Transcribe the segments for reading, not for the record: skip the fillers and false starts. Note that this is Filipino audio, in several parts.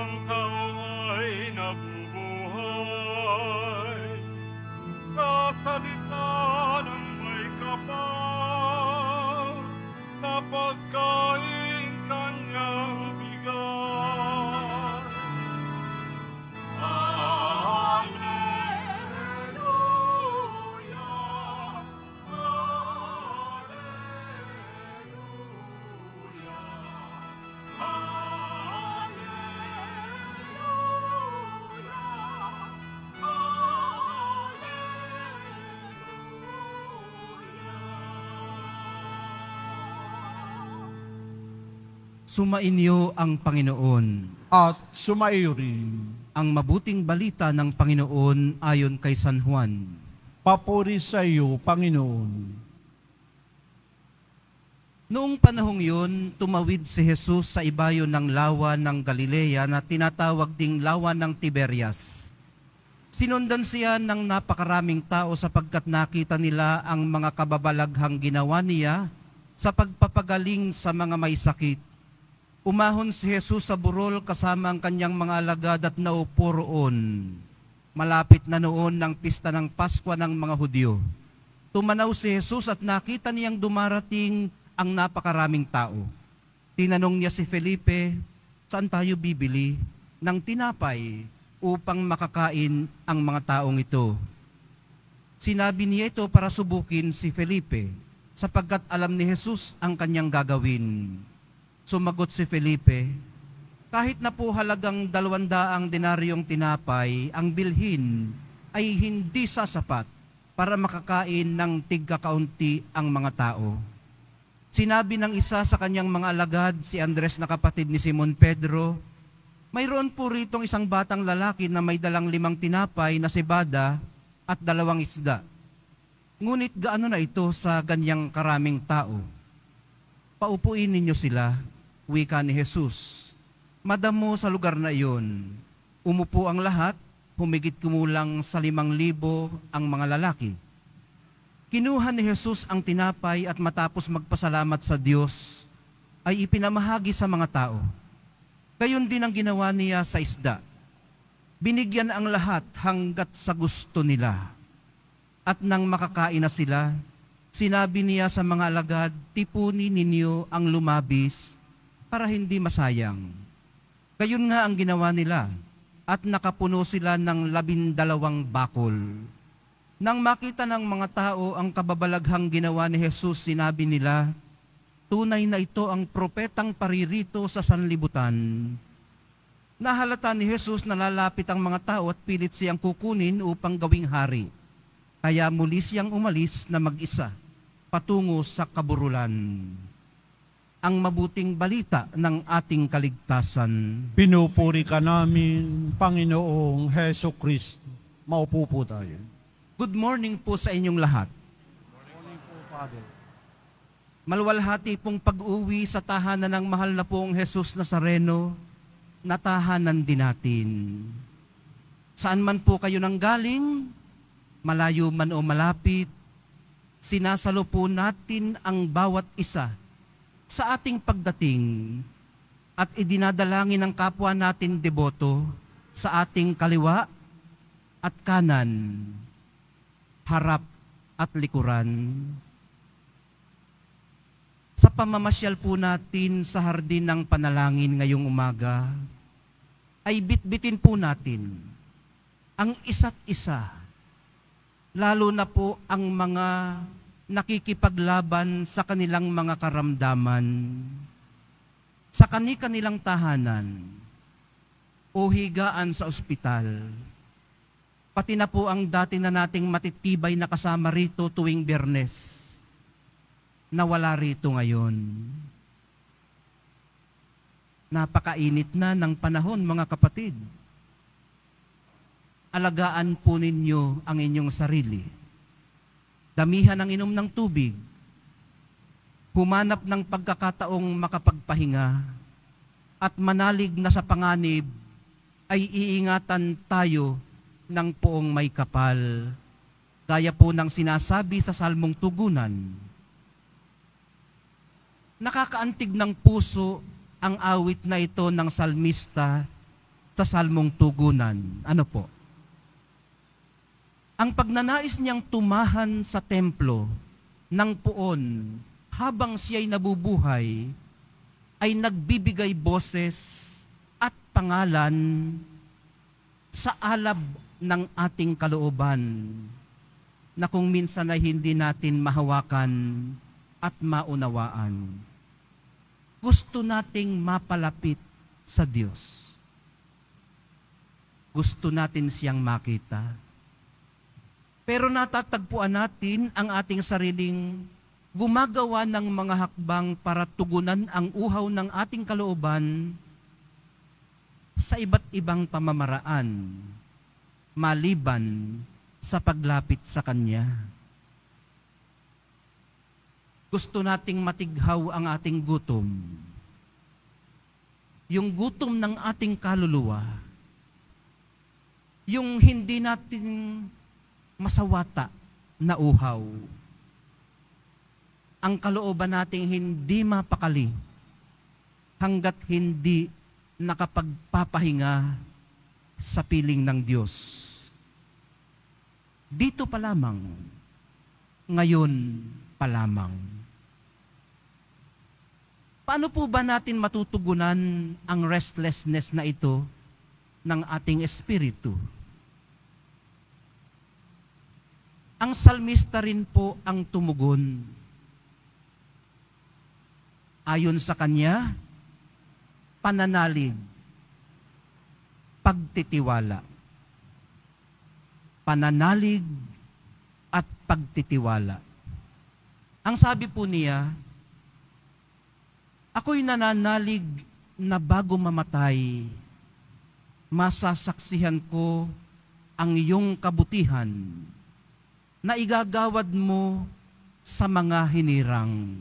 ang tao ay nabubuhay sa salita ng may kapal na pagkain kanyang bigay. Alleluia, Sumainyo ang Panginoon. At sumaiyo rin. Ang mabuting balita ng Panginoon ayon kay San Juan. Papuri sa iyo, Panginoon. Noong panahong yun, tumawid si Jesus sa ibayo ng lawa ng Galilea na tinatawag ding lawa ng Tiberias. Sinundan siya ng napakaraming tao sapagkat nakita nila ang mga kababalaghang ginawa niya sa pagpapagaling sa mga may sakit. Umahon si Jesus sa burol kasama ang kanyang mga alagad at naupo roon. Malapit na noon ng pista ng Paskwa ng mga Hudyo. Tumanaw si Jesus at nakita niyang dumarating ang napakaraming tao. Tinanong niya si Felipe, saan tayo bibili ng tinapay upang makakain ang mga taong ito? Sinabi niya ito para subukin si Felipe, sapagkat alam ni Jesus ang kanyang gagawin. Sumagot si Felipe, kahit na po halagang 200 denaryong tinapay, ang bilhin ay hindi sasapat para makakain ng tigkakaunti ang mga tao. Sinabi ng isa sa kanyang mga alagad, si Andres na kapatid ni Simon Pedro, mayroon po ritong isang batang lalaki na may dalang 5 tinapay na cebada at 2 isda. Ngunit gaano na ito sa ganyang karaming tao? Paupuin ninyo sila, wika ni Jesus. Madamo sa lugar na iyon. Umupo ang lahat, humigit kumulang sa 5,000 ang mga lalaki. Kinuha ni Jesus ang tinapay at matapos magpasalamat sa Diyos, ay ipinamahagi sa mga tao. Gayon din ang ginawa niya sa isda. Binigyan ang lahat hanggat sa gusto nila. At nang makakain na sila, sinabi niya sa mga alagad, tipunin ninyo ang lumabis para hindi masayang. Gayon nga ang ginawa nila, at nakapuno sila ng 12 bakol. Nang makita ng mga tao ang kababalaghang ginawa ni Jesus, sinabi nila, tunay na ito ang propetang paririto sa sanlibutan. Nahalata ni Jesus na lalapit ang mga tao at pilit siyang kukunin upang gawing hari. Kaya muli siyang umalis na mag-isa, patungo sa kaburulan. Ang mabuting balita ng ating kaligtasan. Pinupuri ka namin, Panginoong Heso Kristo. Maupo po tayo. Good morning po sa inyong lahat. Morning po, Father. Maluwalhati pong pag-uwi sa tahanan ng mahal na pong Jesus Nazareno, na tahanan din natin. Saan man po kayo nanggaling, malayo man o malapit, sinasalo po natin ang bawat isa sa ating pagdating at idinadalangin ng kapwa natin deboto sa ating kaliwa at kanan, harap at likuran. Sa pamamasyal po natin sa hardin ng panalangin ngayong umaga, ay bitbitin po natin ang isa't isa, lalo na po ang mga nakikipaglaban sa kanilang mga karamdaman, sa kanilang tahanan, o higaan sa ospital. Pati na po ang dati na nating matitibay na kasama rito tuwing Biyernes, na wala rito ngayon. Napakainit na ng panahon, mga kapatid. Alagaan po ninyo ang inyong sarili. Damihan ang inom ng tubig. Humanap ng pagkakataong makapagpahinga. At manalig na sa panganib, ay iingatan tayo ng poong may kapal. Gaya po ng sinasabi sa Salmong Tugunan. Nakakaantig ng puso ang awit na ito ng salmista sa salmong tugunan. Ano po? Ang pagnanais niyang tumahan sa templo ng puon habang siya'y nabubuhay ay nagbibigay boses at pangalan sa alab ng ating kalooban na kung minsan ay hindi natin mahawakan at maunawaan. Gusto nating mapalapit sa Diyos. Gusto natin siyang makita. Pero natatagpuan natin ang ating sariling gumagawa ng mga hakbang para tugunan ang uhaw ng ating kalooban sa iba't ibang pamamaraan, maliban sa paglapit sa Kanya. Gusto nating matighaw ang ating gutom. Yung gutom ng ating kaluluwa. Yung hindi natin masawata na uhaw. Ang kalooban nating hindi mapakali hanggat hindi nakapagpapahinga sa piling ng Diyos. Dito pa lamang, ngayon pa lamang. Paano po ba natin matutugunan ang restlessness na ito ng ating espiritu? Ang salmista rin po ang tumugon. Ayon sa kanya, pananalig, pagtitiwala. Pananalig at pagtitiwala. Ang sabi po niya, ako'y nananalig na bago mamatay, masasaksihan ko ang iyong kabutihan na igagawad mo sa mga hinirang.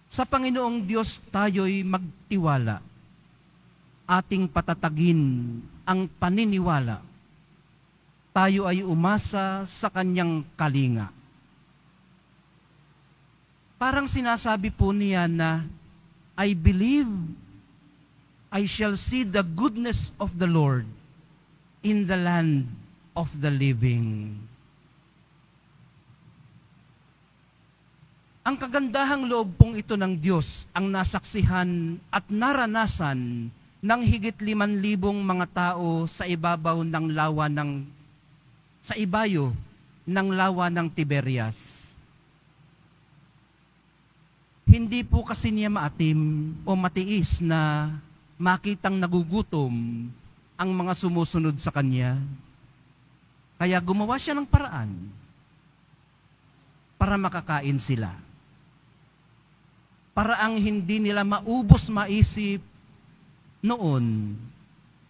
Sa Panginoong Diyos tayo'y magtiwala, ating patatagin ang paniniwala. Tayo ay umasa sa Kanyang kalinga. Parang sinasabi po niya na, I believe I shall see the goodness of the Lord in the land of the living. Ang kagandahang loob pong ito ng Diyos ang nasaksihan at naranasan ng higit 5,000 mga tao sa ibabaw ng lawa sa ibayo ng lawa ng Tiberias. Hindi po kasi niya maatim o matiis na makitang nagugutom ang mga sumusunod sa kanya. Kaya gumawa siya ng paraan para makakain sila. Para ang hindi nila maubos maisip noon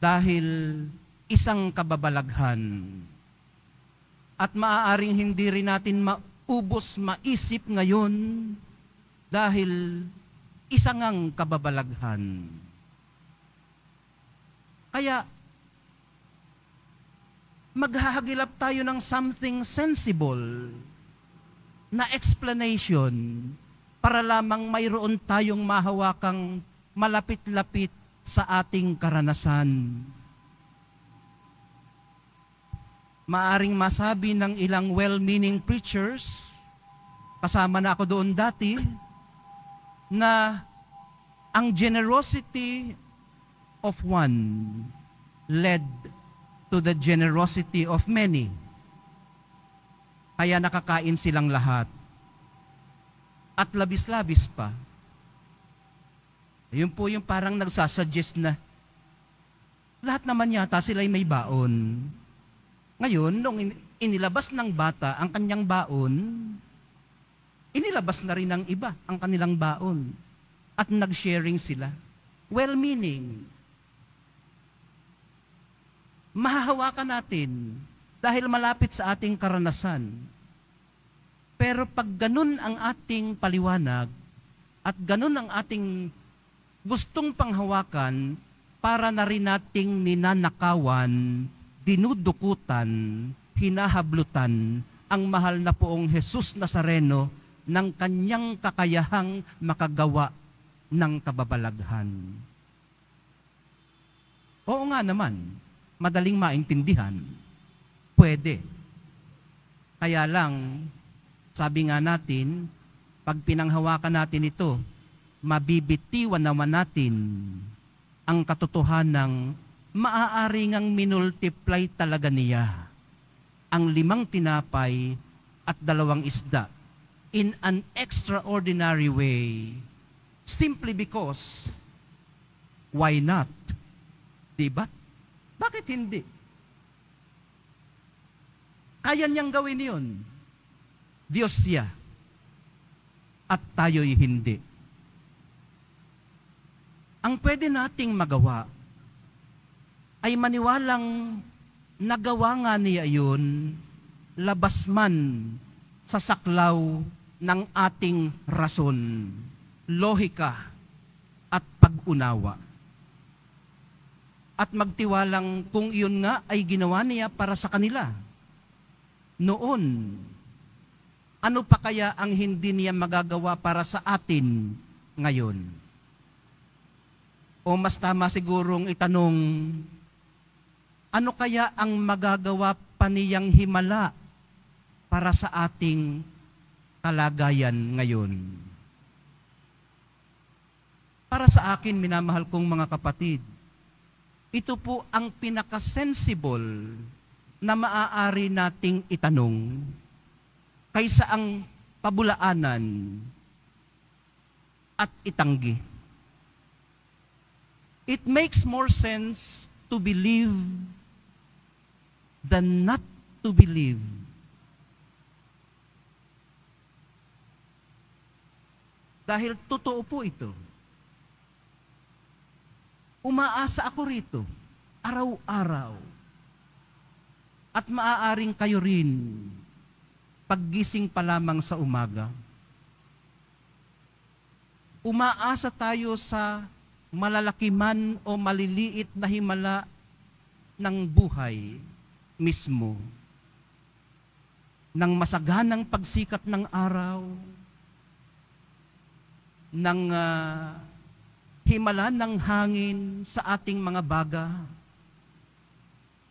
dahil isang kababalaghan. At maaaring hindi rin natin maubos maisip ngayon dahil isang ang kababalaghan. Kaya maghahagilap tayo ng something sensible na explanation para lamang mayroon tayong mahawakang malapit-lapit sa ating karanasan. Maaring masabi ng ilang well-meaning preachers, kasama na ako doon dati, na ang generosity of one led to the generosity of many. Kaya nakakain silang lahat. At labis-labis pa. Yun po yung parang nagsasuggest na lahat naman yata sila'y may baon. Ngayon, nung inilabas ng bata ang kanyang baon, inilabas na rin ng iba ang kanilang baon. At nag-sharing sila. Well-meaning. Mahahawakan natin dahil malapit sa ating karanasan. Pero pag ganun ang ating paliwanag at ganun ang ating gustong panghawakan, para na rin nating ninanakawan, dinudukutan, hinahablutan ang mahal na poong Jesus Nazareno ng kanyang kakayahang makagawa ng kababalaghan. Oo nga naman, madaling maintindihan. Pwede. Kaya lang, sabi nga natin, pag pinanghawakan natin ito, mabibitiwan naman natin ang katotohanang maaari ngang minultiply talaga niya ang 5 tinapay at 2 isda in an extraordinary way. Simply because, why not? Diba? Bakit hindi? Kaya niyang gawin yun. Diyos siya. At tayo'y hindi. Ang pwede nating magawa ay maniwalang nagawa nga niya yun, labas man sa saklaw ng ating rason, lohika at pag-unawa. At magtiwalang kung iyon nga ay ginawa niya para sa kanila. Noon, ano pa kaya ang hindi niya magagawa para sa atin ngayon? O mas tama sigurong itanong, ano kaya ang magagawa pa niyang himala para sa ating kalagayan ngayon? Para sa akin, minamahal kong mga kapatid, ito po ang pinaka-sensible na maaari nating itanong kaysa ang pabulaanan at itanggi. It makes more sense to believe than not to believe. Dahil totoo po ito. Umaasa ako rito, araw-araw. At maaaring kayo rin, paggising pa lamang sa umaga. Umaasa tayo sa malalaki man o maliliit na himala ng buhay mismo. Ng masaganang pagsikat ng araw, ng himala ng hangin sa ating mga baga,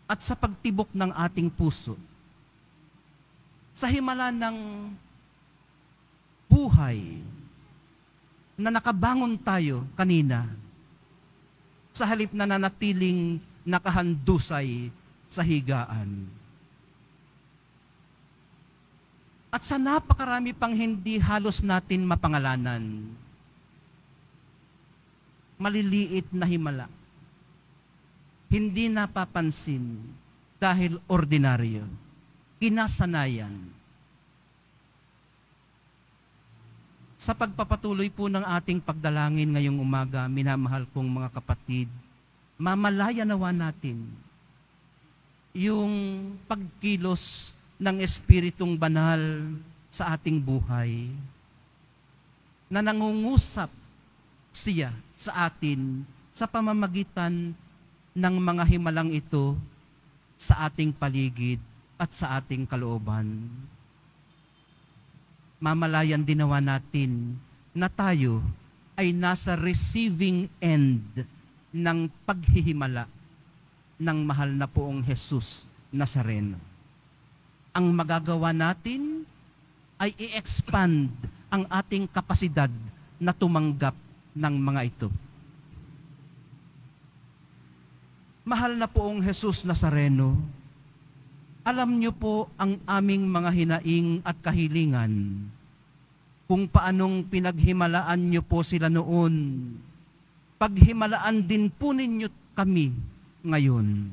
at sa pagtibok ng ating puso. Sa himala ng buhay na nakabangon tayo kanina, sa halip na nanatiling nakahandusay sa higaan. At sa napakarami pang hindi halos natin mapangalanan, maliliit na himala, hindi napapansin dahil ordinaryo, kinasanayan. Sa pagpapatuloy po ng ating pagdalangin ngayong umaga, minamahal kong mga kapatid, mamalaya nawa natin yung pagkilos ng Espiritong Banal sa ating buhay, na nangungusap siya sa atin sa pamamagitan ng mga himalang ito sa ating paligid at sa ating kalooban. Mamalayan din nawa natin na tayo ay nasa receiving end ng paghihimala ng mahal na poong Jesus Nazareno. Ang magagawa natin ay i-expand ang ating kapasidad na tumanggap ng mga ito. Mahal na poong Jesus Nazareno, alam niyo po ang aming mga hinaing at kahilingan, kung paanong pinaghimalaan niyo po sila noon. Paghimalaan din po ninyo kami ngayon.